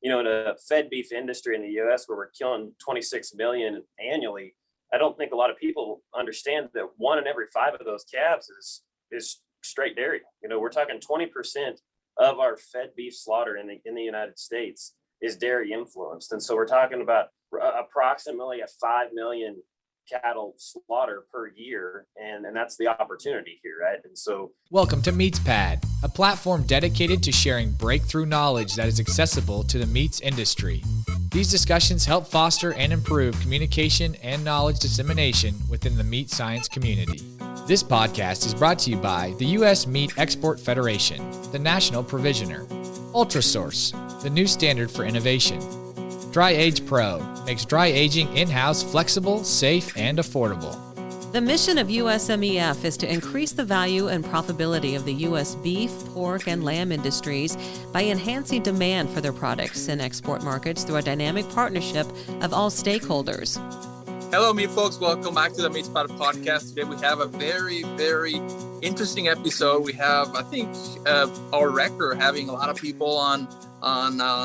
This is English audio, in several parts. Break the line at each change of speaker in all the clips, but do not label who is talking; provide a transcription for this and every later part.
in a fed beef industry in the U.S. where we're killing 26 million annually, I don't think a lot of people understand that 1 in every 5 of those calves is straight dairy. We're talking 20% of our fed beef slaughter in the United States is dairy influenced. And so we're talking about approximately a 5 million cattle slaughter per year. And that's the opportunity here, right? And so
welcome to MeatsPad, a platform dedicated to sharing breakthrough knowledge that is accessible to the meats industry. These discussions help foster and improve communication and knowledge dissemination within the meat science community. This podcast is brought to you by the U.S. Meat Export Federation, the National Provisioner, UltraSource, the new standard for innovation. Dry Age Pro makes dry aging in-house flexible, safe, and affordable.
The mission of USMEF is to increase the value and profitability of the U.S. beef, pork, and lamb industries by enhancing demand for their products in export markets through a dynamic partnership of all stakeholders.
Hello, meat folks. Welcome back to the MeatsPad podcast. Today we have a very, very interesting episode. We have, I think, our record having a lot of people on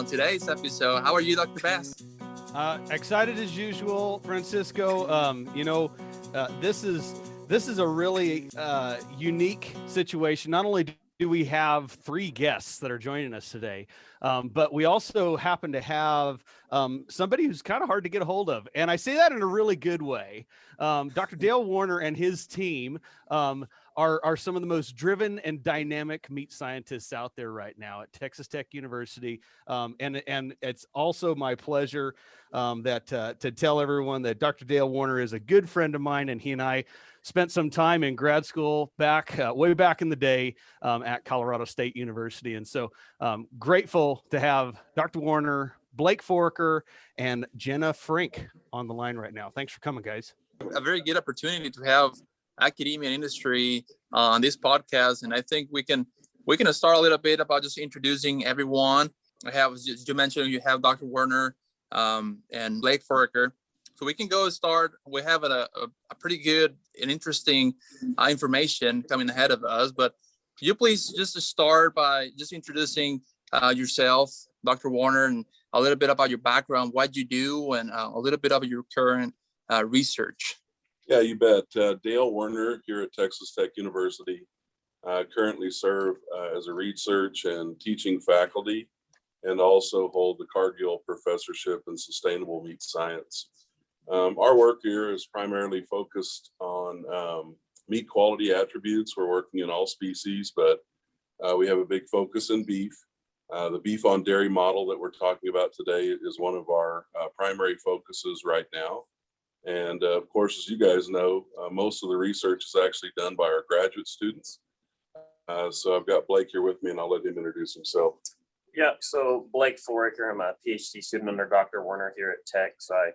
today's episode. How are you, Dr. Bass?
Excited as usual, Francisco. This is a really unique situation. Not only do we have 3 guests that are joining us today, but we also happen to have somebody who's kind of hard to get a hold of. And I say that in a really good way. Dr. Dale Woerner and his team are some of the most driven and dynamic meat scientists out there right now at Texas Tech University. And it's also my pleasure to tell everyone that Dr. Dale Woerner is a good friend of mine, and he and I spent some time in grad school way back in the day at Colorado State University. And so grateful to have Dr. Woerner, Blake Foraker, and Jenna Frink on the line right now. Thanks for coming, guys.
A very good opportunity to have academia and industry on this podcast. And I think we can start a little bit about just introducing everyone. I have, as you mentioned, you have Dr. Woerner and Blake Foraker. So we can go start. We have a pretty good and interesting information coming ahead of us. But could you please just start by just introducing yourself, Dr. Woerner, and a little bit about your background, what you do, and a little bit of your current research.
Yeah, you bet. Dale Woerner here at Texas Tech University. Currently serve as a research and teaching faculty, and also hold the Cargill Professorship in Sustainable Meat Science. Our work here is primarily focused on meat quality attributes. We're working in all species, but we have a big focus in beef. The beef on dairy model that we're talking about today is one of our primary focuses right now. And of course, as you guys know, most of the research is actually done by our graduate students. So I've got Blake here with me, and I'll let him introduce himself.
Yeah, so Blake Foraker, I'm a Ph.D. student under Dr. Woerner here at Tech. So I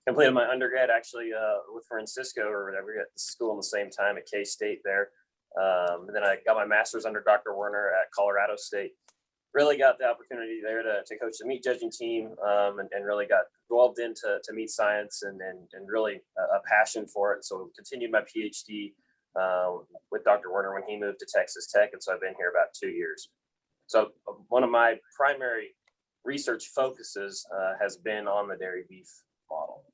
completed my undergrad actually with Francisco or whatever at the school in the same time at K-State there. And then I got my master's under Dr. Woerner at Colorado State. Really got the opportunity there to coach the meat judging team and really got delved into meat science and really a passion for it. So continued my PhD with Dr. Woerner when he moved to Texas Tech. And so I've been here about 2 years. So one of my primary research focuses has been on the dairy beef model.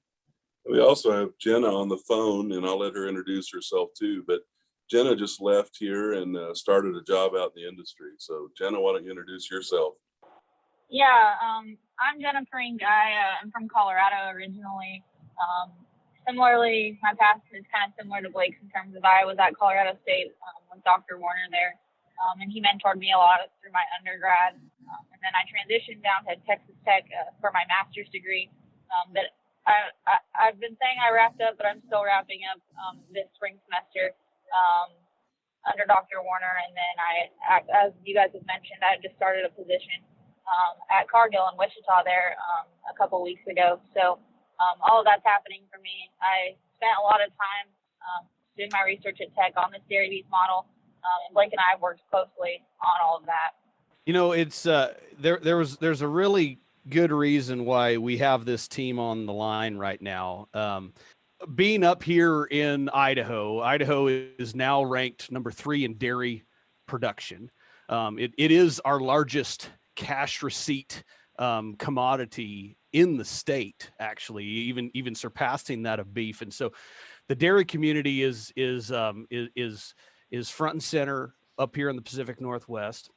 We also have Jenna on the phone, and I'll let her introduce herself too. But Jenna just left here and started a job out in the industry. So Jenna, why don't you introduce yourself?
Yeah, I'm Jenna Frink. I'm from Colorado originally. Similarly, my path is kind of similar to Blake's in terms of I was at Colorado State with Dr. Woerner there, and he mentored me a lot through my undergrad. And then I transitioned down to Texas Tech for my master's degree. But I've been saying I wrapped up, but I'm still wrapping up this spring semester under Dr. Woerner. And then as you guys have mentioned, I just started a position at Cargill in Wichita there a couple weeks ago. So all of that's happening for me. I spent a lot of time doing my research at Tech on this dairy beef model, and Blake and I have worked closely on all of that.
You know, it's there's a really good reason why we have this team on the line right now. Being up here in Idaho is now ranked number 3 in dairy production. It is our largest cash receipt commodity in the state, actually, even surpassing that of beef. And so the dairy community is front and center up here in the Pacific Northwest.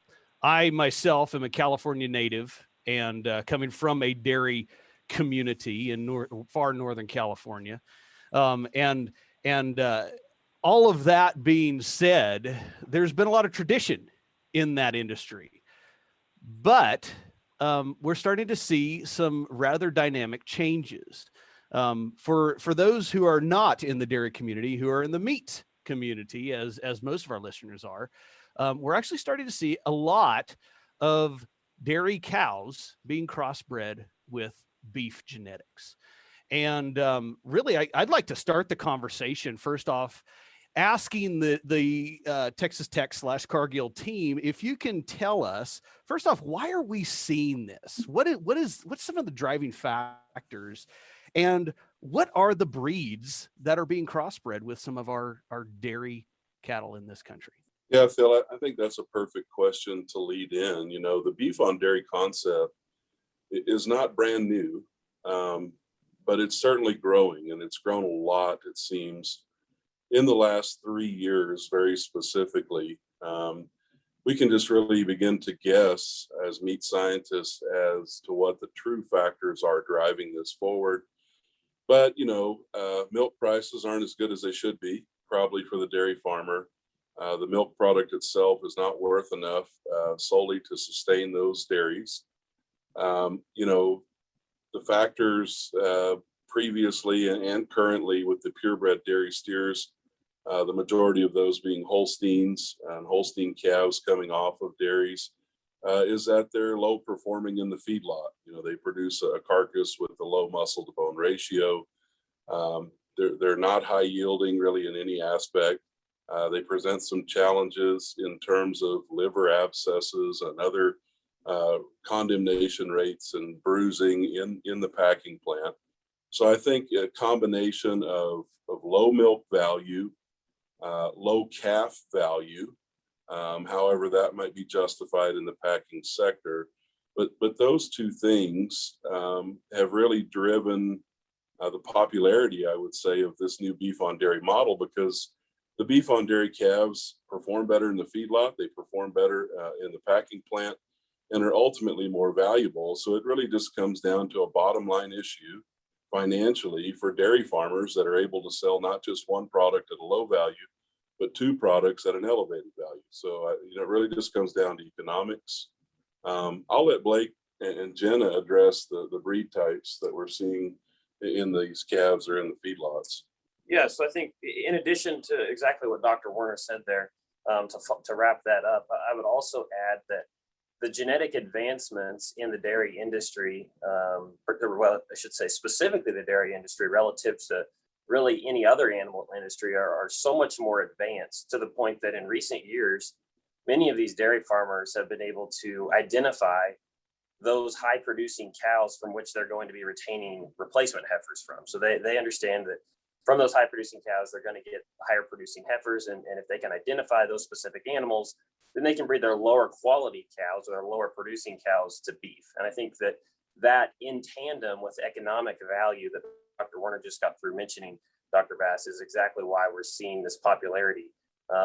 I myself am a California native and coming from a dairy community in far northern California. And all of that being said, there's been a lot of tradition in that industry, but we're starting to see some rather dynamic changes. For those who are not in the dairy community, who are in the meat community, as most of our listeners are, we're actually starting to see a lot of dairy cows being crossbred with beef genetics. And really, I'd like to start the conversation first off asking the Texas Tech / Cargill team if you can tell us first off, why are we seeing this? What's some of the driving factors, and what are the breeds that are being crossbred with some of our dairy cattle in this country?
Yeah, Phil, I think that's a perfect question to lead in. You know, the beef on dairy concept is not brand new, but it's certainly growing, and it's grown a lot, it seems, in the last 3 years, very specifically. We can just really begin to guess as meat scientists as to what the true factors are driving this forward. But, you know, milk prices aren't as good as they should be, probably for the dairy farmer. The milk product itself is not worth enough solely to sustain those dairies. You know, the factors previously and currently with the purebred dairy steers, the majority of those being Holsteins and Holstein calves coming off of dairies, is that they're low performing in the feedlot. You know, they produce a carcass with a low muscle to bone ratio. They're not high yielding really in any aspect. They present some challenges in terms of liver abscesses and other condemnation rates and bruising in the packing plant. So I think a combination of low milk value, low calf value, however that might be justified in the packing sector, but those two things have really driven the popularity, I would say, of this new beef on dairy model, because the beef on dairy calves perform better in the feedlot, they perform better in the packing plant, and are ultimately more valuable. So it really just comes down to a bottom line issue financially for dairy farmers that are able to sell not just one product at a low value, but two products at an elevated value. So you know, it really just comes down to economics. I'll let Blake and Jenna address the breed types that we're seeing in these calves or in the feedlots.
Yeah, so I think in addition to exactly what Dr. Woerner said there, to wrap that up, I would also add that the genetic advancements in the dairy industry, well, I should say specifically the dairy industry relative to really any other animal industry, are so much more advanced, to the point that in recent years, many of these dairy farmers have been able to identify those high producing cows from which they're going to be retaining replacement heifers from. So they understand that from those high producing cows, they're going to get higher producing heifers. And if they can identify those specific animals, then they can breed their lower quality cows or their lower producing cows to beef. And I think that in tandem with economic value that Dr. Woerner just got through mentioning, Dr. Bass, is exactly why we're seeing this popularity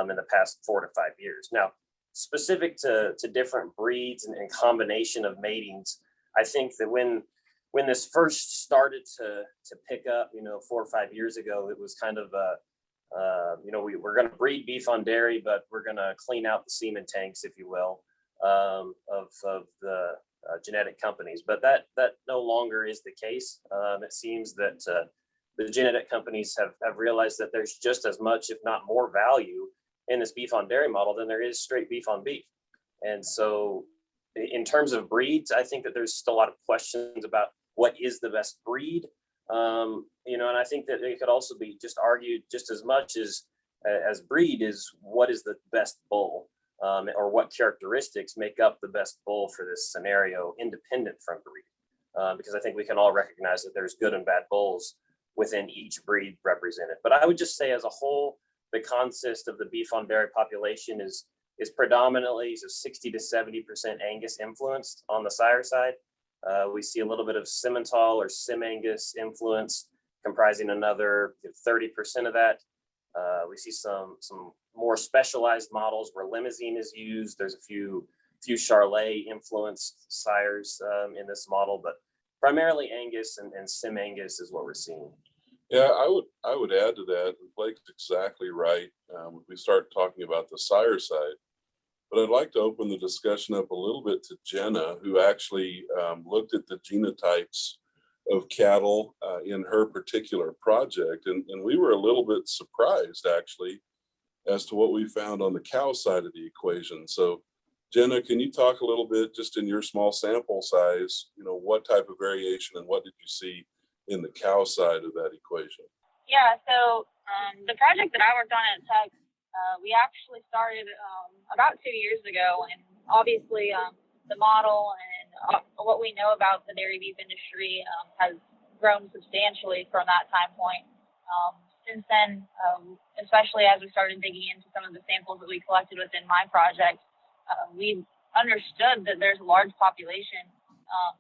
in the past 4 to 5 years. Now, specific to different breeds and combination of matings, I think that when this first started to pick up, 4 or 5 years ago, it was kind of we're going to breed beef on dairy, but we're going to clean out the semen tanks, if you will, of the genetic companies. But that no longer is the case. It seems that the genetic companies have realized that there's just as much, if not more, value in this beef on dairy model than there is straight beef on beef. And so in terms of breeds, I think that there's still a lot of questions about what is the best breed. And I think that it could also be just argued just as much as breed is what is the best bull, or what characteristics make up the best bull for this scenario, independent from breed. Because I think we can all recognize that there's good and bad bulls within each breed represented. But I would just say as a whole, the consist of the beef on dairy population is predominantly 60 to 70% Angus influenced on the sire side, We see a little bit of Simmental or Sim Angus influence comprising another 30% of that. We see some more specialized models where limousine is used. There's a few Charolais influenced sires in this model, but primarily Angus and Sim Angus is what we're seeing.
Yeah, I would add to that. Blake's exactly right. We start talking about the sire side, but I'd like to open the discussion up a little bit to Jenna, who actually looked at the genotypes of cattle in her particular project, and we were a little bit surprised actually as to what we found on the cow side of the equation. So Jenna, can you talk a little bit, just in your small sample size, what type of variation and what did you see in the cow side of that equation?
Yeah, so the project that I worked on at Tech, we actually started about 2 years ago, and obviously the model and what we know about the dairy beef industry has grown substantially from that time point. Since then, especially as we started digging into some of the samples that we collected within my project, we understood that there's a large population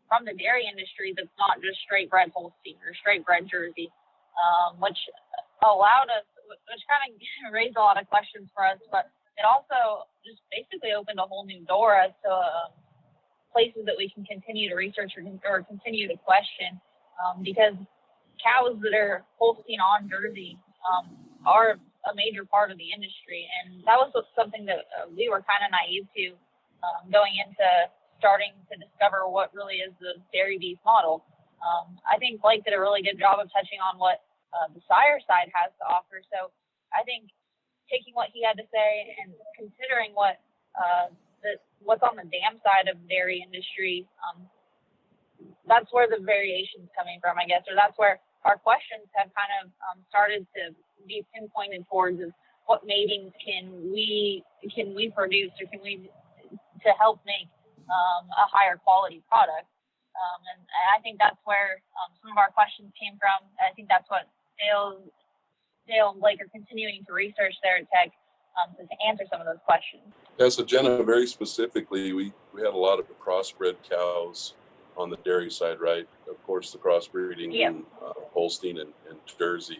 from the dairy industry that's not just straight bred Holstein or straight bred Jersey, which allowed us, which kind of raised a lot of questions for us, but it also just basically opened a whole new door as to places that we can continue to research or continue to question, because cows that are Holstein on Jersey are a major part of the industry. And that was something that we were kind of naive to going into starting to discover what really is the dairy beef model. I think Blake did a really good job of touching on what the sire side has to offer. So I think taking what he had to say and considering what's on the dam side of the dairy industry, that's where the variation's coming from, I guess, or that's where our questions have kind of started to be pinpointed towards, is what matings can we produce, or can we to help make a higher quality product. And I think that's where some of our questions came from. I think that's what Dale and Blake are continuing to research there at Tech to answer some of those questions.
Yeah, so Jenna, very specifically, we had a lot of crossbred cows on the dairy side, right? Of course, the crossbreeding in Holstein and Jersey.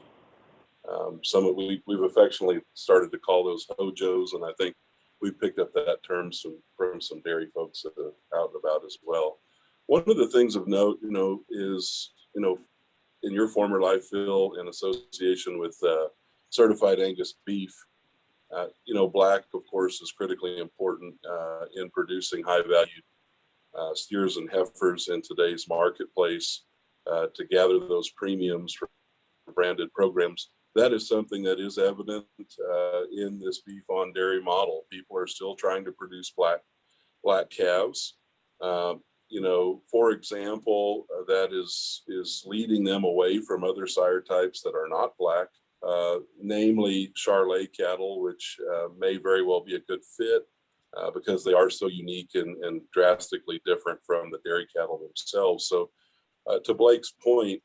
We've affectionately started to call those hojos, and I think we picked up that term from some dairy folks that are out and about as well. One of the things of note, is, in your former life, Phil, in association with certified Angus beef, black, of course, is critically important in producing high-valued steers and heifers in today's marketplace, to gather those premiums for branded programs. That is something that is evident in this beef on dairy model. People are still trying to produce black calves. For example, that is leading them away from other sire types that are not black, namely Charolais cattle, which may very well be a good fit because they are so unique and drastically different from the dairy cattle themselves. So to Blake's point,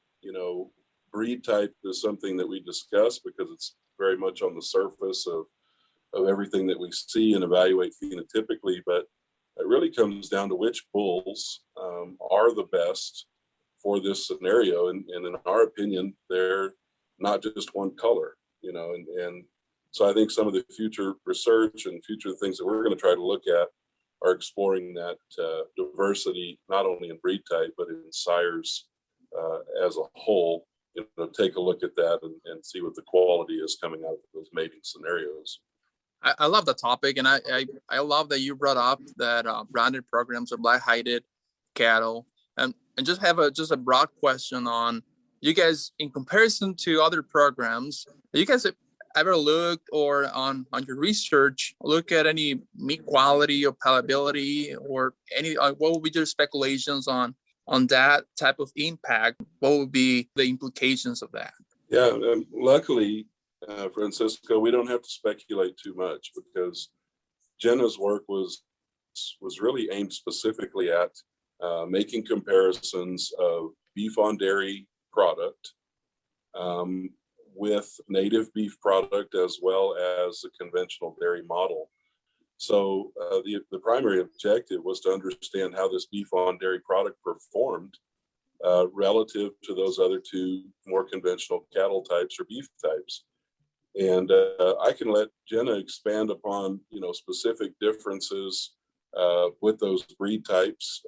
breed type is something that we discuss because it's very much on the surface of everything that we see and evaluate phenotypically, but it really comes down to which bulls are the best for this scenario. And in our opinion, they're not just one color, and so I think some of the future research and future things that we're going to try to look at are exploring that diversity, not only in breed type, but in sires as a whole. Take a look at that and see what the quality is coming out of those mating scenarios.
I love the topic, and I love that you brought up that branded programs are black-hided cattle, and just have a broad question on you guys in comparison to other programs. You guys ever looked or on your research look at any meat quality or palatability or any? What would be your speculations on that type of impact? What would be the implications of that?
Yeah, luckily, Francisco, we don't have to speculate too much because Jenna's work was really aimed specifically at making comparisons of beef on dairy product with native beef product as well as the conventional dairy model. So the primary objective was to understand how this beef on dairy product performed relative to those other two more conventional cattle types or beef types. And I can let Jenna expand upon, specific differences with those breed types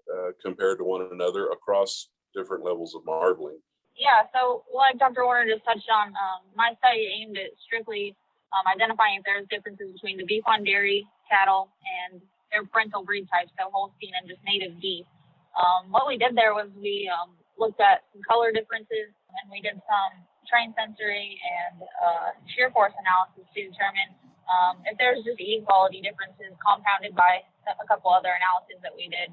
compared to one another across different levels of marbling.
Yeah, so like Dr. Woerner just touched on, my study aimed at strictly identifying if there's differences between the beef on dairy cattle and their parental breed types, so Holstein and just native beef. What we did there was we looked at some color differences, and we did some train sensory and shear force analysis to determine if there's just eat quality differences compounded by a couple other analyses that we did.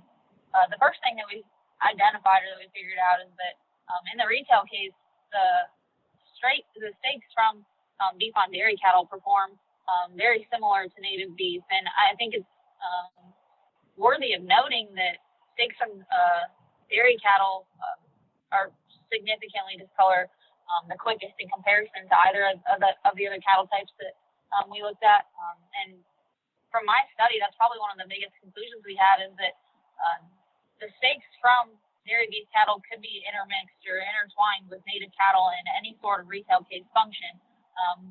The first thing that we identified or that we figured out is that in the retail case, the steaks from beef on dairy cattle perform very similar to native beef. And I think it's worthy of noting that steaks from dairy cattle are significantly discolored the quickest in comparison to either of the other cattle types that we looked at. And from my study, that's probably one of the biggest conclusions we had, is that the steaks from dairy beef cattle could be intermixed or intertwined with native cattle in any sort of retail case function,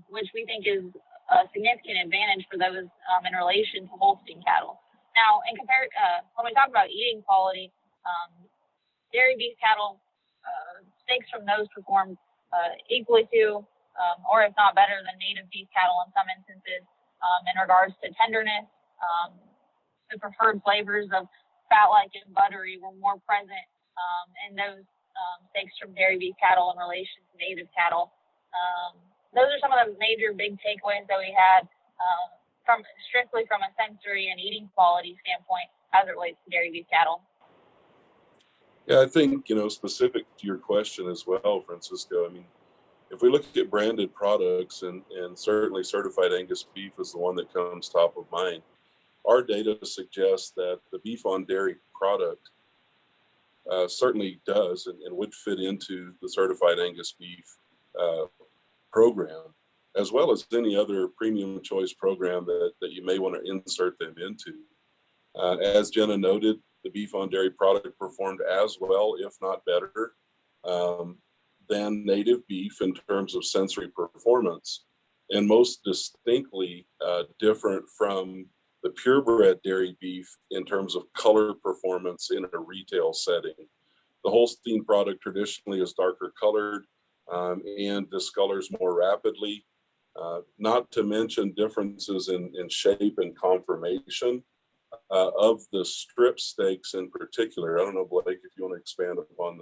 which we think is a significant advantage for those in relation to Holstein cattle. Now, when we talk about eating quality, dairy beef cattle, steaks from those perform equally to, or if not better than native beef cattle in some instances, in regards to tenderness. The preferred flavors of fat-like and buttery were more present in those steaks from dairy beef cattle in relation to native cattle. Those are some of the major big takeaways that we had strictly from a sensory and eating quality standpoint as it relates to dairy beef cattle.
Yeah, I think, specific to your question as well, Francisco, I mean, if we look at branded products, and certainly certified Angus beef is the one that comes top of mind, our data suggests that the beef on dairy product certainly does and would fit into the certified Angus beef program, as well as any other premium choice program that you may want to insert them into. As Jenna noted, the beef on dairy product performed as well, if not better, than native beef in terms of sensory performance, and most distinctly different from the purebred dairy beef in terms of color performance in a retail setting. The Holstein product traditionally is darker colored and discolors more rapidly, not to mention differences in shape and conformation of the strip steaks in particular. I don't know, Blake, if you want to expand upon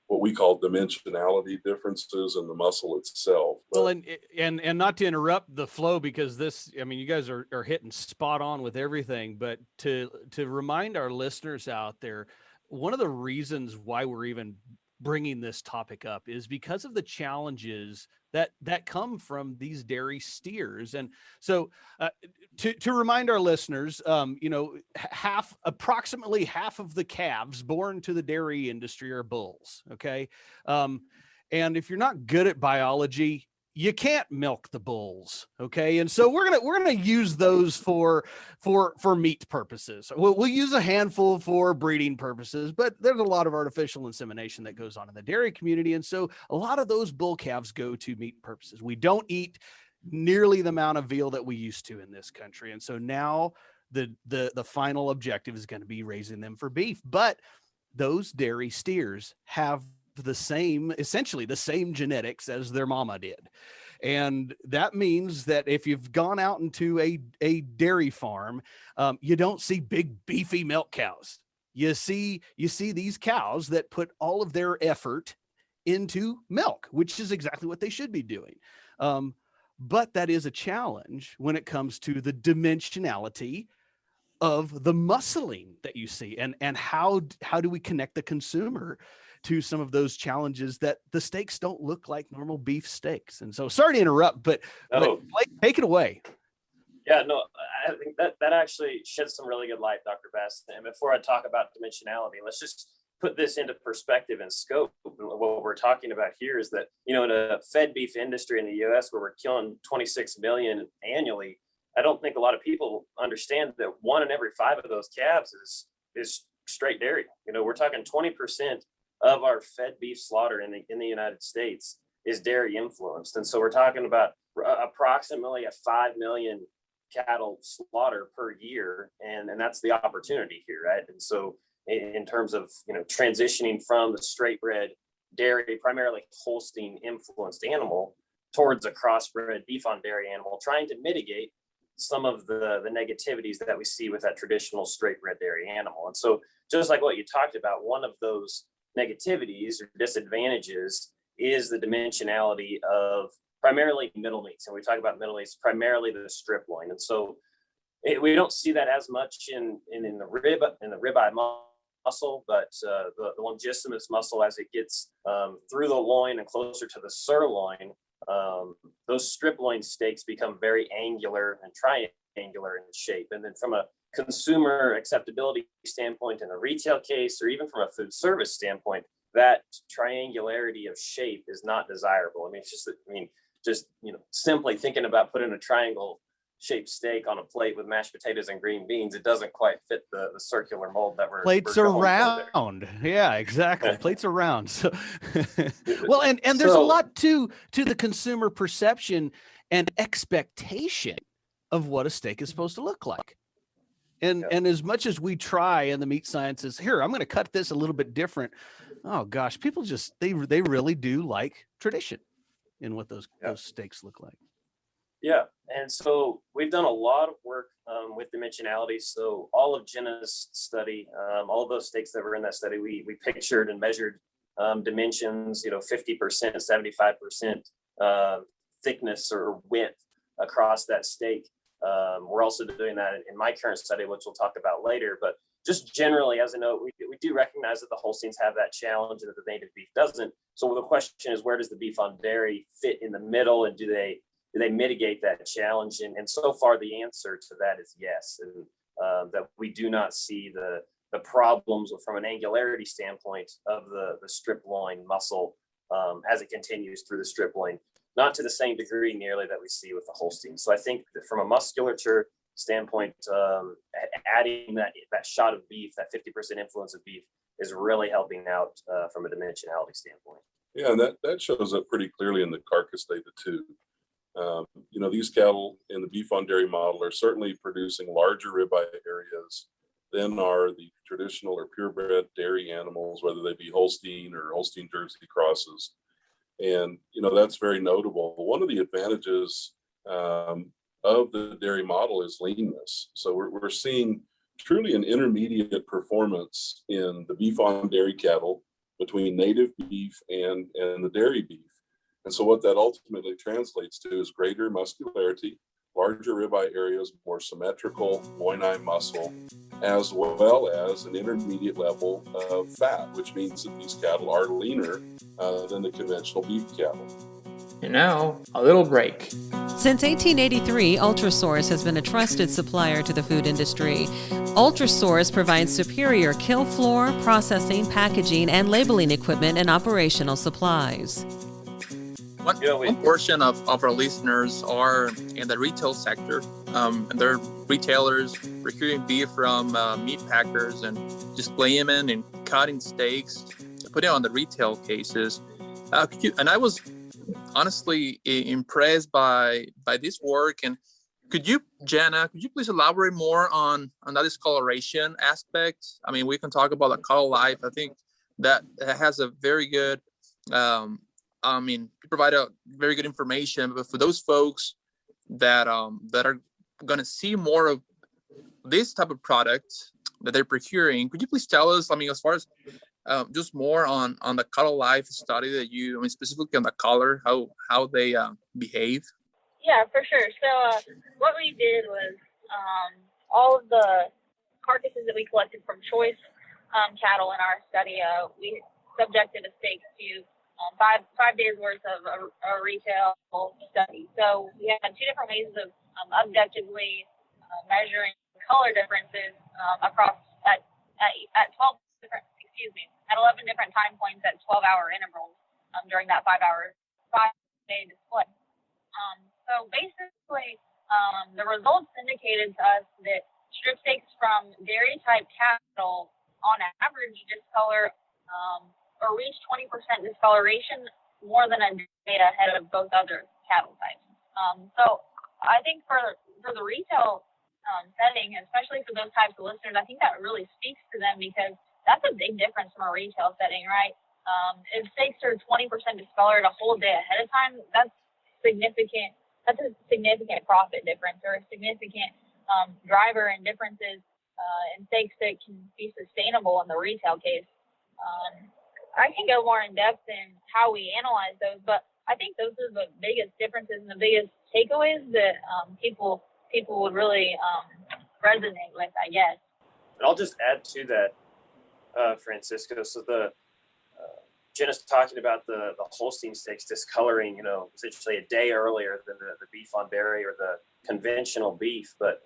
what we call dimensionality differences in the muscle itself.
Well, and not to interrupt the flow, because this, I mean, you guys are hitting spot on with everything, but to remind our listeners out there, one of the reasons why we're even bringing this topic up is because of the challenges that come from these dairy steers. And so to remind our listeners, approximately half of the calves born to the dairy industry are bulls. Okay. And if you're not good at biology, you can't milk the bulls. Okay. And so we're going to use those for meat purposes. We'll use a handful for breeding purposes, but there's a lot of artificial insemination that goes on in the dairy community. And so a lot of those bull calves go to meat purposes. We don't eat nearly the amount of veal that we used to in this country. And so now the final objective is going to be raising them for beef, but those dairy steers have essentially the same genetics as their mama did. And that means that if you've gone out into a dairy farm, you don't see big beefy milk cows. You see these cows that put all of their effort into milk, which is exactly what they should be doing. But that is a challenge when it comes to the dimensionality of the muscling that you see, and how do we connect the consumer to some of those challenges that the steaks don't look like normal beef steaks. And so sorry to interrupt, but Blake, take it away.
Yeah, no, I think that actually sheds some really good light, Dr. Bass. And before I talk about dimensionality, let's just put this into perspective and scope. What we're talking about here is that, in a fed beef industry in the US where we're killing 26 million annually, I don't think a lot of people understand that 1 in every 5 of those calves is straight dairy. We're talking 20% of our fed beef slaughter in the United States is dairy influenced. And so we're talking about approximately a 5 million cattle slaughter per year. And that's the opportunity here, right? And so in terms of, transitioning from the straight bred dairy, primarily Holstein influenced animal towards a crossbred beef on dairy animal, trying to mitigate some of the negativities that we see with that traditional straight bred dairy animal. And so just like what you talked about, one of those negativities or disadvantages is the dimensionality of primarily middle meats. And we talk about middle meats, primarily the strip loin. And so we don't see that as much in the ribeye muscle, but the longissimus muscle, as it gets through the loin and closer to the sirloin, those strip loin steaks become very angular and triangular in shape. And then from a consumer acceptability standpoint in a retail case, or even from a food service standpoint, that triangularity of shape is not desirable. I mean, it's just simply thinking about putting a triangle shaped steak on a plate with mashed potatoes and green beans, it doesn't quite fit the circular mold that we're
plates
we're
are
going for
round.
there.
Yeah, exactly. Plates are round. So well, and there's a lot to the consumer perception and expectation of what a steak is supposed to look like. And as much as we try in the meat sciences, here, I'm going to cut this a little bit different. Oh gosh, people just they really do like tradition in what those steaks look like.
Yeah, and so we've done a lot of work with dimensionality. So all of Jenna's study, all of those steaks that were in that study, we pictured and measured dimensions, 50%, 75% thickness or width across that steak. We're also doing that in my current study, which we'll talk about later. But just generally, as a note, we do recognize that the Holsteins have that challenge and that the native beef doesn't. So the question is, where does the beef on dairy fit in the middle, and do they mitigate that challenge? And so far, the answer to that is yes, and that we do not see the problems from an angularity standpoint of the strip loin muscle as it continues through the strip loin, not to the same degree nearly that we see with the Holstein. So I think that from a musculature standpoint, adding that shot of beef, that 50% influence of beef, is really helping out from a dimensionality standpoint.
Yeah, and that shows up pretty clearly in the carcass data too. These cattle in the beef on dairy model are certainly producing larger ribeye areas than are the traditional or purebred dairy animals, whether they be Holstein or Holstein Jersey crosses. And, that's very notable. One of the advantages of the dairy model is leanness. So we're seeing truly an intermediate performance in the beef on dairy cattle between native beef and the dairy beef. And so what that ultimately translates to is greater muscularity, larger ribeye areas, more symmetrical loin-eye muscle, as well as an intermediate level of fat, which means that these cattle are leaner than the conventional beef cattle.
And now, a little break.
Since 1883, Ultrasource has been a trusted supplier to the food industry. Ultrasource provides superior kill floor, processing, packaging, and labeling equipment and operational supplies.
One portion of our listeners are in the retail sector, and they're retailers procuring beef from meat packers and displaying them and cutting steaks, putting on the retail cases. And I was honestly impressed by this work. And Jenna, could you please elaborate more on that discoloration aspect? I mean, we can talk about the color life. I think that has a very good you provide a very good information, but for those folks that are going to see more of this type of product that they're procuring, could you please tell us, as far as just more on the color life study that specifically on the color, how they behave?
Yeah, for sure. So what we did was all of the carcasses that we collected from choice cattle in our study, we subjected a steak to 5 days worth of a retail study. So we had 2 different ways of objectively measuring color differences across at 11 different time points at 12-hour intervals during that 5-day display. So basically, the results indicated to us that strip steaks from dairy type cattle on average discolor or reach 20% discoloration more than a day ahead of both other cattle types. So I think for the retail setting, especially for those types of listeners, I think that really speaks to them, because that's a big difference from a retail setting, right? If steaks are 20% discolored a whole day ahead of time, that's significant. That's a significant profit difference, or a significant driver in differences in steaks that can be sustainable in the retail case. I can go more in depth in how we analyze those, but I think those are the biggest differences and the biggest takeaways that people would really resonate with, I guess.
And I'll just add to that, Francisco. So Jenna's talking about the Holstein steaks discoloring, essentially a day earlier than the beef on dairy or the conventional beef. But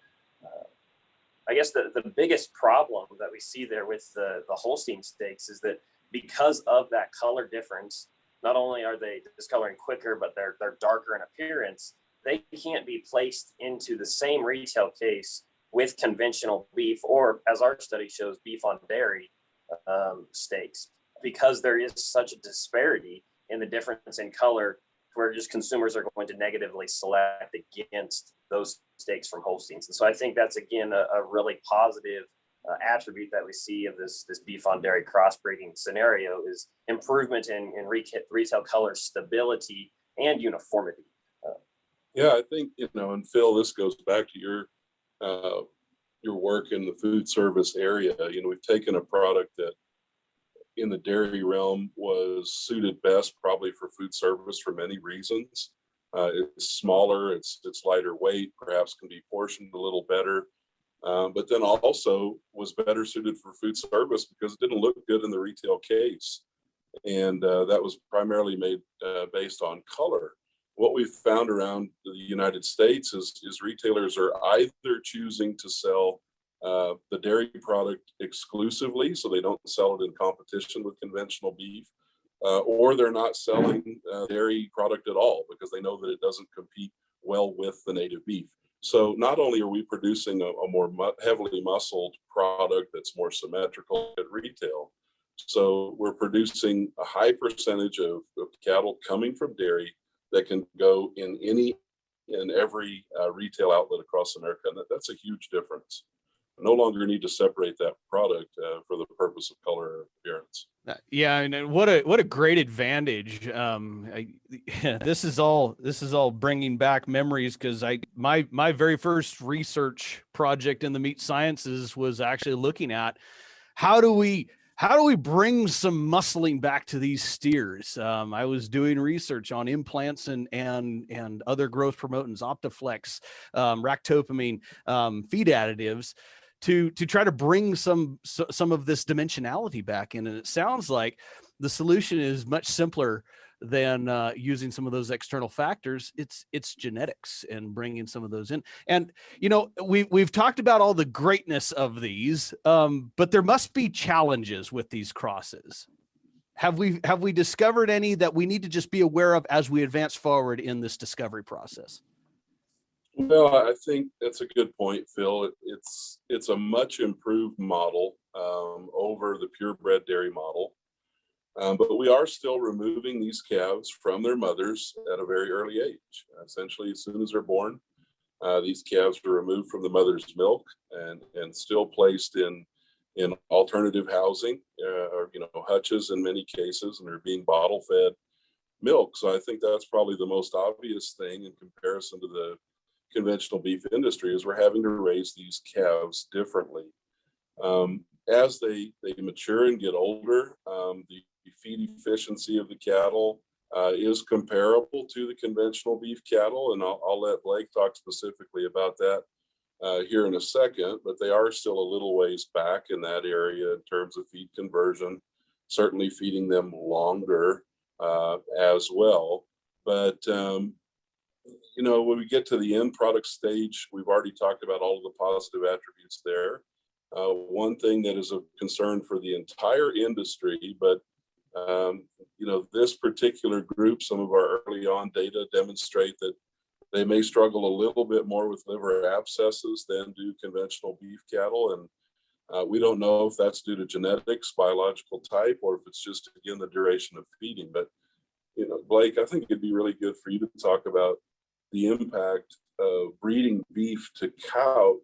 I guess the biggest problem that we see there with the Holstein steaks is that because of that color difference, not only are they discoloring quicker, but they're darker in appearance. They can't be placed into the same retail case with conventional beef, or, as our study shows, beef on dairy steaks, because there is such a disparity in the difference in color, where just consumers are going to negatively select against those steaks from Holsteins. And so I think that's, again, a really positive attribute that we see of this beef on dairy crossbreeding scenario, is improvement in retail color stability and uniformity.
Yeah, I think, and Phil, this goes back to your work in the food service area. We've taken a product that in the dairy realm was suited best probably for food service for many reasons. It's smaller, it's lighter weight, perhaps can be portioned a little better, but then also was better suited for food service because it didn't look good in the retail case. And that was primarily made based on color. What we've found around the United States is retailers are either choosing to sell the dairy product exclusively, so they don't sell it in competition with conventional beef, or they're not selling dairy product at all because they know that it doesn't compete well with the native beef. So not only are we producing a more heavily muscled product that's more symmetrical at retail, so we're producing a high percentage of cattle coming from dairy that can go in any and every retail outlet across America. And that's a huge difference. No longer need to separate that product for the purpose of color or appearance.
Yeah, and what a great advantage. This is all bringing back memories, because my very first research project in the meat sciences was actually looking at how do we bring some muscling back to these steers. I was doing research on implants and other growth promotants, Optiflex, ractopamine, feed additives, to try to bring some of this dimensionality back in. And it sounds like the solution is much simpler than using some of those external factors. It's genetics and bringing some of those in. And we've talked about all the greatness of these, but there must be challenges with these crosses. Have we discovered any that we need to just be aware of as we advance forward in this discovery process?
Well, I think that's a good point, Phil. It's a much improved model over the purebred dairy model. But we are still removing these calves from their mothers at a very early age. Essentially, as soon as they're born, these calves are removed from the mother's milk and still placed in alternative housing, or hutches in many cases, and they're being bottle fed milk. So I think that's probably the most obvious thing in comparison to the conventional beef industry, is we're having to raise these calves differently. As they mature and get older, the feed efficiency of the cattle is comparable to the conventional beef cattle, and I'll let Blake talk specifically about that here in a second, but they are still a little ways back in that area in terms of feed conversion, certainly feeding them longer as well. But when we get to the end product stage, we've already talked about all of the positive attributes there. One thing that is of concern for the entire industry, but this particular group, some of our early on data demonstrate that They may struggle a little bit more with liver abscesses than do conventional beef cattle. And we don't know if that's due to genetics, biological type, or if it's just, again, the duration of feeding. But, Blake, I think it'd be really good for you to talk about the impact of breeding beef to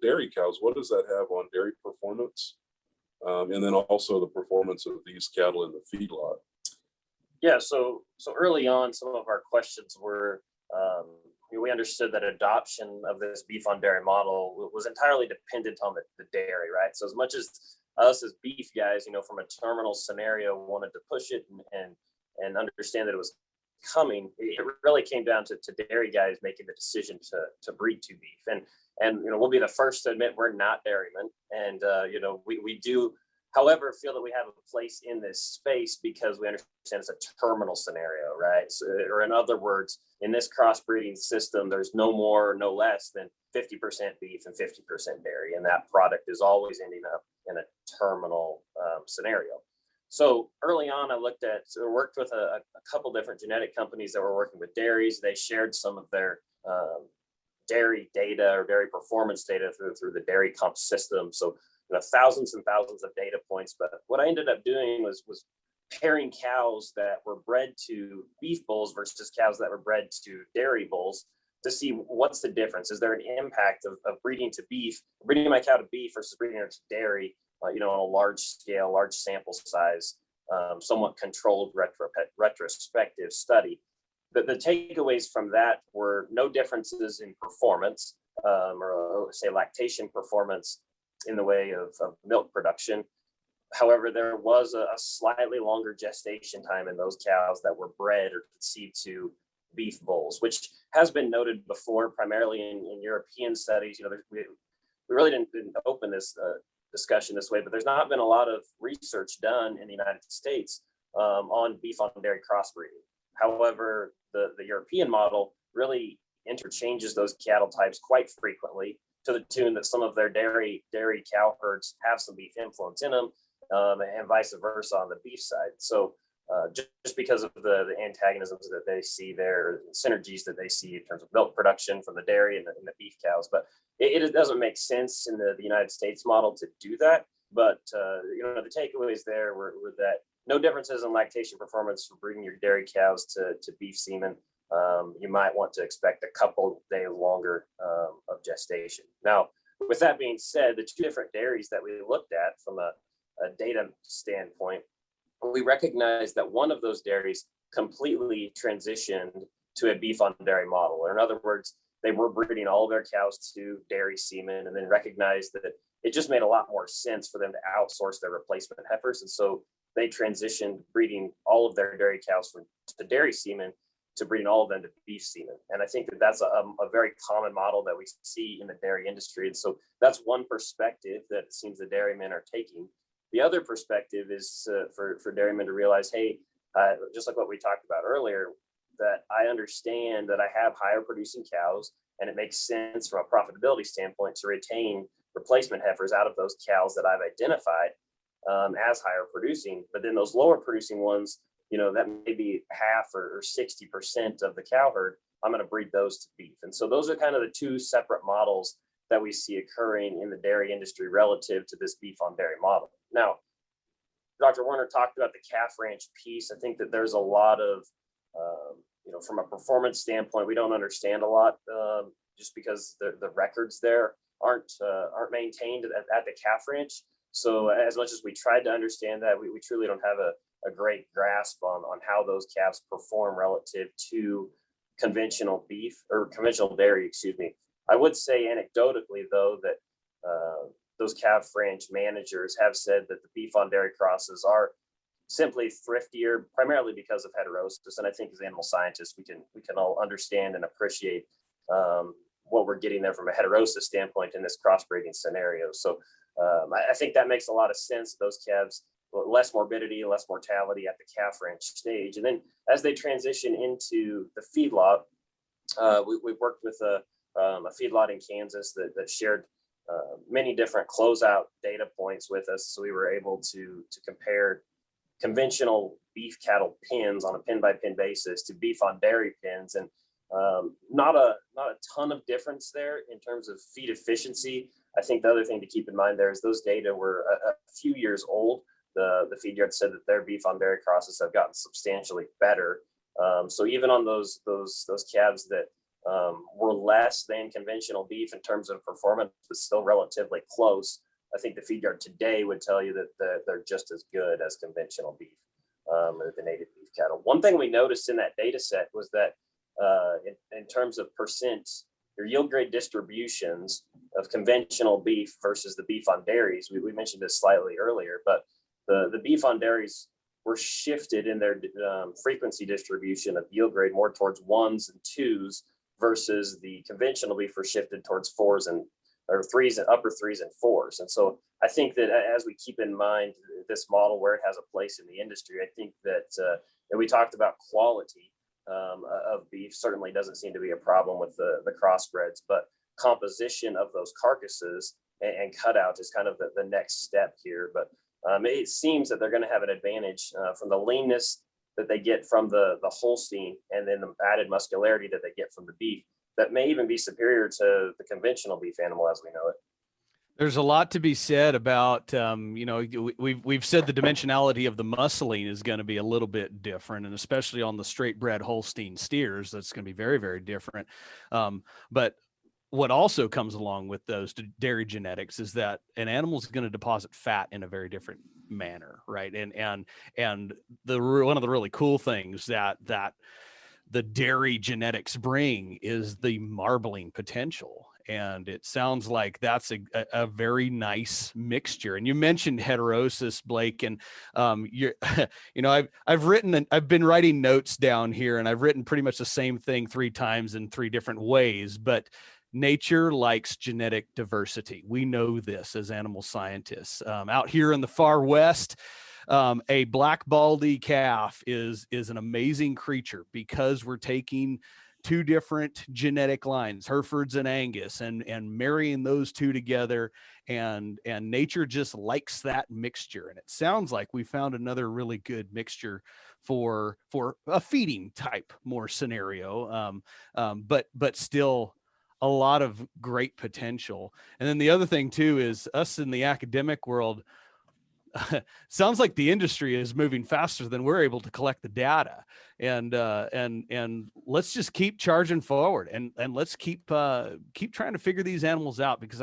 dairy cows. What does that have on dairy performance? And then also the performance of these cattle in the feedlot.
Yeah, so early on, some of our questions were, we understood that adoption of this beef on dairy model was entirely dependent on the dairy, right? So as much as us as beef guys, from a terminal scenario, wanted to push it and understand that it was coming, it really came down to dairy guys making the decision to breed to beef. And we'll be the first to admit we're not dairymen, and we do, however, feel that we have a place in this space because we understand it's a terminal scenario, right? So, or in other words, in this crossbreeding system, there's no more, no less than 50% beef and 50% dairy, and that product is always ending up in a terminal scenario. So early on, I worked with a couple different genetic companies that were working with dairies. They shared some of their dairy data or dairy performance data through the dairy comp system. So thousands and thousands of data points. But what I ended up doing was pairing cows that were bred to beef bulls versus cows that were bred to dairy bulls to see what's the difference. Is there an impact of breeding to beef, breeding my cow to beef versus breeding her to dairy, on a large scale, large sample size, somewhat controlled retrospective study. The takeaways from that were no differences in performance, or say lactation performance in the way of milk production. However, there was a slightly longer gestation time in those cows that were bred or conceived to beef bulls, which has been noted before, primarily in European studies. We really didn't open this discussion this way, but there's not been a lot of research done in the United States on beef on dairy crossbreeding. However, the European model really interchanges those cattle types quite frequently, to the tune that some of their dairy cow herds have some beef influence in them, and vice versa on the beef side. So just because of the antagonisms that they see there, synergies that they see in terms of milk production from the dairy and the beef cows. But it doesn't make sense in the United States model to do that. But the takeaways there were that no differences in lactation performance for breeding your dairy cows to beef semen. You might want to expect a couple days longer of gestation. Now, with that being said, the two different dairies that we looked at from a data standpoint, we recognized that one of those dairies completely transitioned to a beef on dairy model. Or in other words, they were breeding all of their cows to dairy semen, and then recognized that it just made a lot more sense for them to outsource their replacement heifers. And so they transitioned breeding all of their dairy cows to dairy semen to breeding all of them to beef semen. And I think that that's a very common model that we see in the dairy industry. And so that's one perspective that it seems the dairymen are taking. The other perspective is for dairymen to realize, hey, just like what we talked about earlier, that I understand that I have higher producing cows, and it makes sense from a profitability standpoint to retain replacement heifers out of those cows that I've identified as higher producing. But then those lower producing ones, that may be half or 60% of the cow herd, I'm going to breed those to beef. And so those are kind of the two separate models that we see occurring in the dairy industry relative to this beef on dairy model. Now, Dr. Woerner talked about the calf ranch piece. I think that there's a lot of, from a performance standpoint, we don't understand a lot just because the records there aren't maintained at the calf ranch. So as much as we tried to understand that, we truly don't have a great grasp on how those calves perform relative to conventional beef or conventional dairy, excuse me. I would say anecdotally, though, that those calf ranch managers have said that the beef on dairy crosses are simply thriftier, primarily because of heterosis. And I think as animal scientists, we can all understand and appreciate what we're getting there from a heterosis standpoint in this crossbreeding scenario. So I think that makes a lot of sense. Those calves, less morbidity, less mortality at the calf ranch stage. And then as they transition into the feedlot, we've worked with a feedlot in Kansas that shared many different closeout data points with us. So we were able to compare conventional beef cattle pens on a pin by pin basis to beef on dairy pens. And Not a ton of difference there in terms of feed efficiency. I think the other thing to keep in mind there is those data were a few years old. The feed yard said that their beef on dairy crosses have gotten substantially better. So even on those calves that were less than conventional beef in terms of performance, but still relatively close, I think the feed yard today would tell you that they're just as good as conventional beef, the native beef cattle. One thing we noticed in that data set was that in terms of percent, your yield grade distributions of conventional beef versus the beef on dairies, we mentioned this slightly earlier, but the beef on dairies were shifted in their frequency distribution of yield grade more towards 1s and 2s versus the conventional beef were shifted towards 4s and or 3s and upper 3s and 4s. And so I think that as we keep in mind this model where it has a place in the industry, I think that and we talked about quality of beef certainly doesn't seem to be a problem with the crossbreds, but composition of those carcasses and cutout is kind of the next step here. But it seems that they're going to have an advantage from the leanness that they get from the Holstein and then the added muscularity that they get from the beef that may even be superior to the conventional beef animal as we know it.
There's a lot to be said about, we've said the dimensionality of the muscling is going to be a little bit different, and especially on the straight bred Holstein steers, that's going to be very, very different. But what also comes along with those dairy genetics is that an animal is going to deposit fat in a very different manner, right? And one of the really cool things that the dairy genetics bring is the marbling potential. And it sounds like that's a very nice mixture. And you mentioned heterosis, Blake, and I've been writing notes down here, and I've written pretty much the same thing 3 times in 3 different ways, but nature likes genetic diversity. We know this as animal scientists. Out here in the far West, a black baldy calf is an amazing creature because we're taking 2 different genetic lines, Herefords and Angus, and marrying those 2 together, and nature just likes that mixture. And it sounds like we found another really good mixture for a feeding type more scenario, but still a lot of great potential. And then the other thing too is us in the academic world, sounds like the industry is moving faster than we're able to collect the data, and let's just keep charging forward, and let's keep trying to figure these animals out, because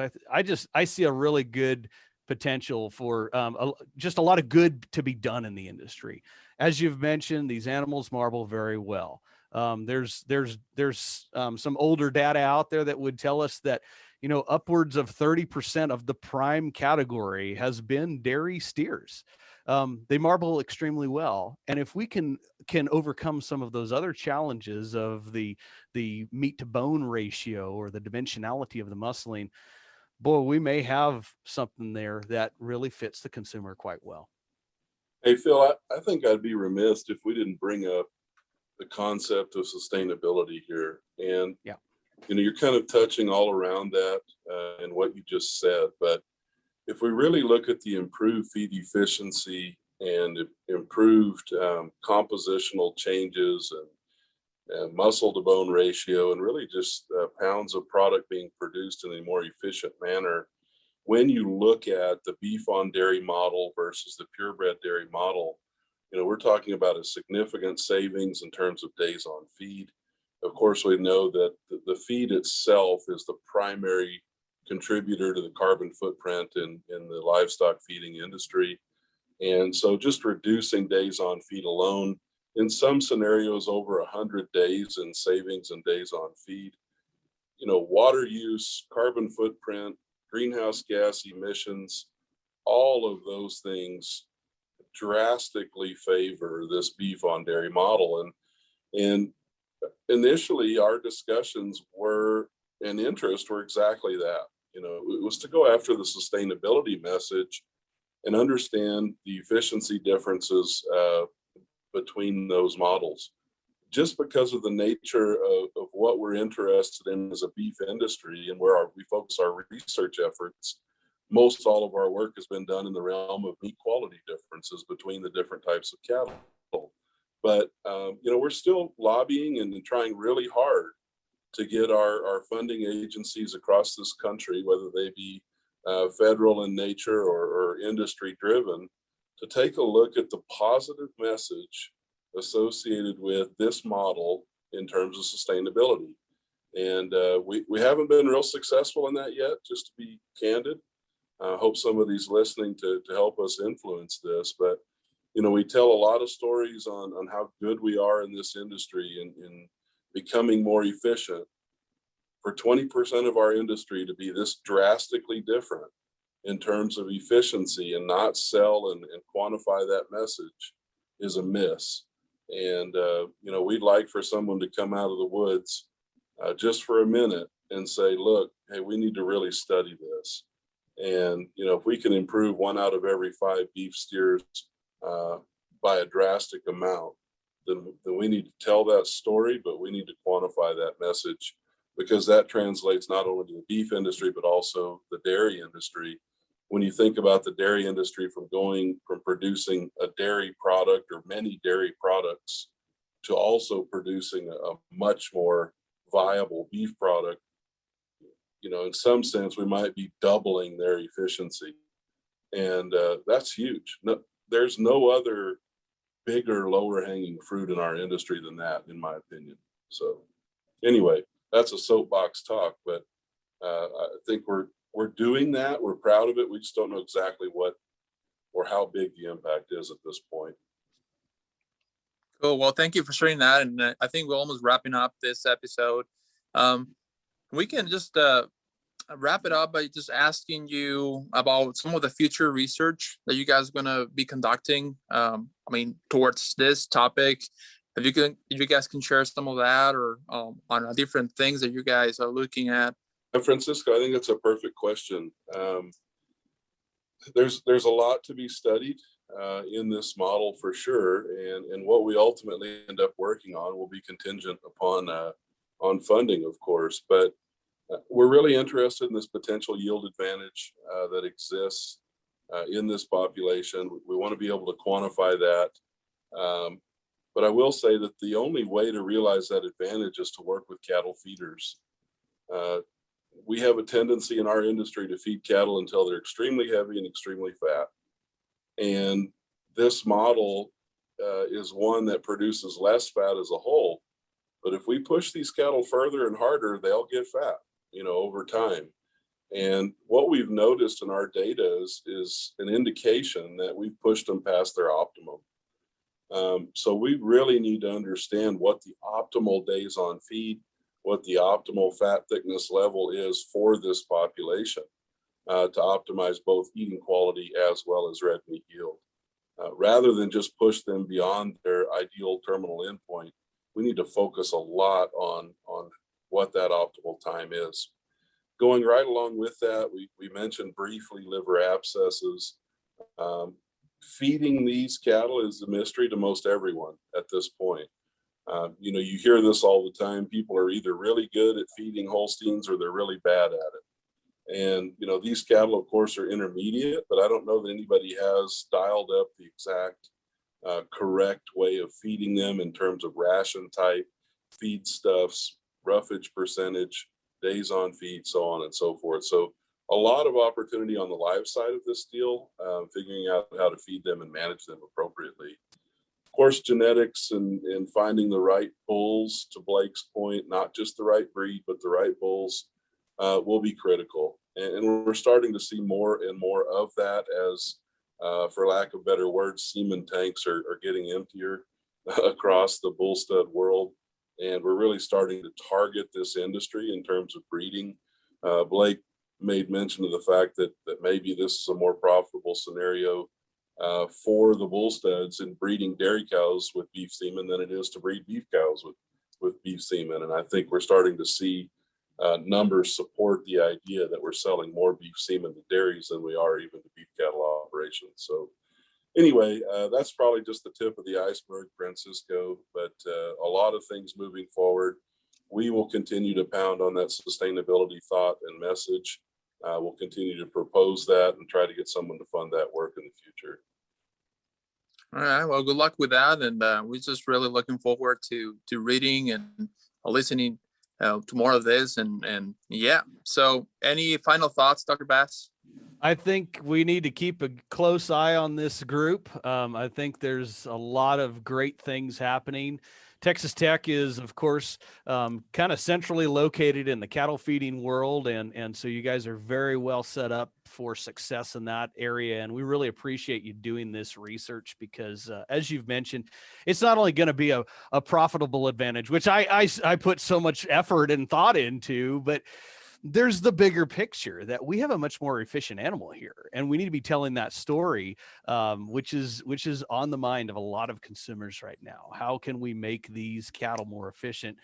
I see a really good potential for just a lot of good to be done in the industry. As you've mentioned, these animals marble very well. There's some older data out there that would tell us that upwards of 30% of the prime category has been dairy steers. They marble extremely well, and if we can overcome some of those other challenges of the meat to bone ratio or the dimensionality of the muscling, boy, we may have something there that really fits the consumer quite well.
Hey, Phil, I think I'd be remiss if we didn't bring up the concept of sustainability here. And,
yeah,
you're kind of touching all around that and what you just said. But if we really look at the improved feed efficiency and improved compositional changes and muscle to bone ratio, and really just pounds of product being produced in a more efficient manner, when you look at the beef on dairy model versus the purebred dairy model, we're talking about a significant savings in terms of days on feed. Of course, we know that the feed itself is the primary contributor to the carbon footprint in the livestock feeding industry. And so just reducing days on feed alone, in some scenarios over 100 days in savings and days on feed, water use, carbon footprint, greenhouse gas emissions, all of those things drastically favor this beef on dairy model. And initially our discussions and interest were exactly that. It was to go after the sustainability message and understand the efficiency differences between those models. Just because of the nature of what we're interested in as a beef industry and where we focus our research efforts, most all of our work has been done in the realm of meat quality differences between the different types of cattle. But, we're still lobbying and trying really hard to get our funding agencies across this country, whether they be federal in nature or industry driven, to take a look at the positive message associated with this model in terms of sustainability. And we haven't been real successful in that yet, just to be candid. I hope somebody's listening to help us influence this. But, we tell a lot of stories on how good we are in this industry and becoming more efficient. For 20% of our industry to be this drastically different in terms of efficiency and not sell and quantify that message is a miss. And, we'd like for someone to come out of the woods just for a minute and say, look, hey, we need to really study this. And, if we can improve 1 out of every 5 beef steers by a drastic amount, then we need to tell that story, but we need to quantify that message, because that translates not only to the beef industry, but also the dairy industry. When you think about the dairy industry from producing a dairy product or many dairy products to also producing a much more viable beef product, in some sense, we might be doubling their efficiency. And that's huge. No, there's no other bigger lower hanging fruit in our industry than that, in my opinion. So anyway, that's a soapbox talk, but I think we're doing that. We're proud of it. We just don't know exactly what or how big the impact is at this point.
Cool. Well, thank you for sharing that. And I think we're almost wrapping up this episode. We can just wrap it up by just asking you about some of the future research that you guys are going to be conducting. Towards this topic. If you guys can share some of that, or on different things that you guys are looking at.
Francisco, I think that's a perfect question. There's a lot to be studied in this model for sure, and what we ultimately end up working on will be contingent upon on funding, of course. But we're really interested in this potential yield advantage that exists in this population. We want to be able to quantify that. But I will say that the only way to realize that advantage is to work with cattle feeders. We have a tendency in our industry to feed cattle until they're extremely heavy and extremely fat. And this model is one that produces less fat as a whole. But if we push these cattle further and harder, they'll get fat, over time. And what we've noticed in our data is an indication that we've pushed them past their optimum. So we really need to understand what the optimal days on feed, what the optimal fat thickness level is for this population to optimize both eating quality as well as red meat yield. Rather than just push them beyond their ideal terminal endpoint, we need to focus a lot on what that optimal time is. Going right along with that, we mentioned briefly liver abscesses. Feeding these cattle is a mystery to most everyone at this point. You hear this all the time. People are either really good at feeding Holsteins or they're really bad at it. And, these cattle, of course, are intermediate, but I don't know that anybody has dialed up the exact correct way of feeding them in terms of ration type, feedstuffs, roughage percentage, days on feed, so on and so forth. So a lot of opportunity on the live side of this deal, figuring out how to feed them and manage them appropriately. Of course, genetics and finding the right bulls, to Blake's point, not just the right breed, but the right bulls will be critical. And we're starting to see more and more of that as, for lack of better words, semen tanks are getting emptier across the bull stud world. And we're really starting to target this industry in terms of breeding. Blake made mention of the fact that maybe this is a more profitable scenario for the bull studs in breeding dairy cows with beef semen than it is to breed beef cows with beef semen. And I think we're starting to see numbers support the idea that we're selling more beef semen to dairies than we are even to beef cattle operations. So anyway, that's probably just the tip of the iceberg, Francisco, but a lot of things moving forward. We will continue to pound on that sustainability thought and message. We'll continue to propose that and try to get someone to fund that work in the future.
All right. Well, good luck with that, and we're just really looking forward to reading and listening to more of this. And yeah. So, any final thoughts, Dr. Bass?
I think we need to keep a close eye on this group. I think there's a lot of great things happening. Texas Tech is, of course, kind of centrally located in the cattle feeding world. And so you guys are very well set up for success in that area. And we really appreciate you doing this research because, as you've mentioned, it's not only going to be a profitable advantage, which I put so much effort and thought into, but there's the bigger picture that we have a much more efficient animal here, and we need to be telling that story, which is on the mind of a lot of consumers right now. How can we make these cattle more efficient?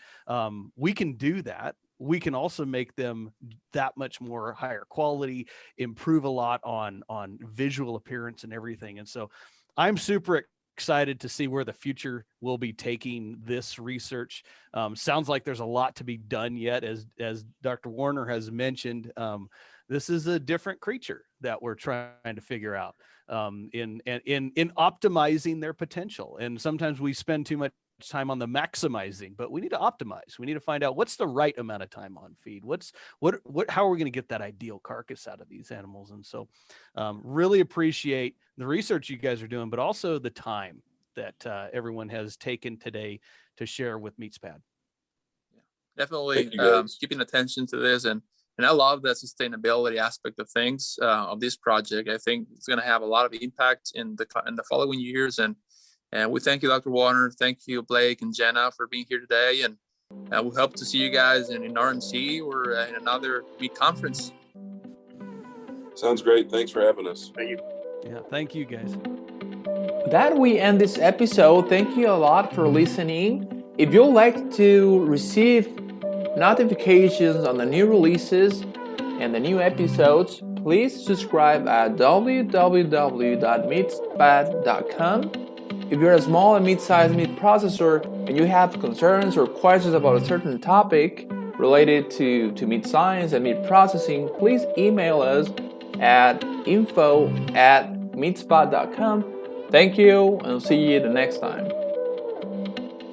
We can do that. We can also make them that much more higher quality, improve a lot on visual appearance and everything. And so I'm super excited to see where the future will be taking this research. Sounds like there's a lot to be done yet. As Dr. Woerner has mentioned, this is a different creature that we're trying to figure out in optimizing their potential. And sometimes we spend too much time on the maximizing, but we need to optimize. We need to find out what's the right amount of time on feed. How are we going to get that ideal carcass out of these animals? And so really appreciate the research you guys are doing, but also the time that everyone has taken today to share with MeatsPad.
Definitely keeping attention to this, and I love the sustainability aspect of things of this project. I think it's going to have a lot of impact in the following years, and we thank you, Dr. Woerner. Thank you, Blake and Jenna, for being here today, and we hope to see you guys in RNC or in another meat conference.
Sounds great. Thanks for having us.
Thank you.
Yeah, thank you guys.
With that, we end this episode. Thank you a lot for listening. If you'd like to receive notifications on the new releases and the new episodes, please subscribe at www.meatspad.com. If you're a small and mid-sized meat processor and you have concerns or questions about a certain topic related to meat science and meat processing, please email us at info@meatspad.com. Thank you, and see you the next time.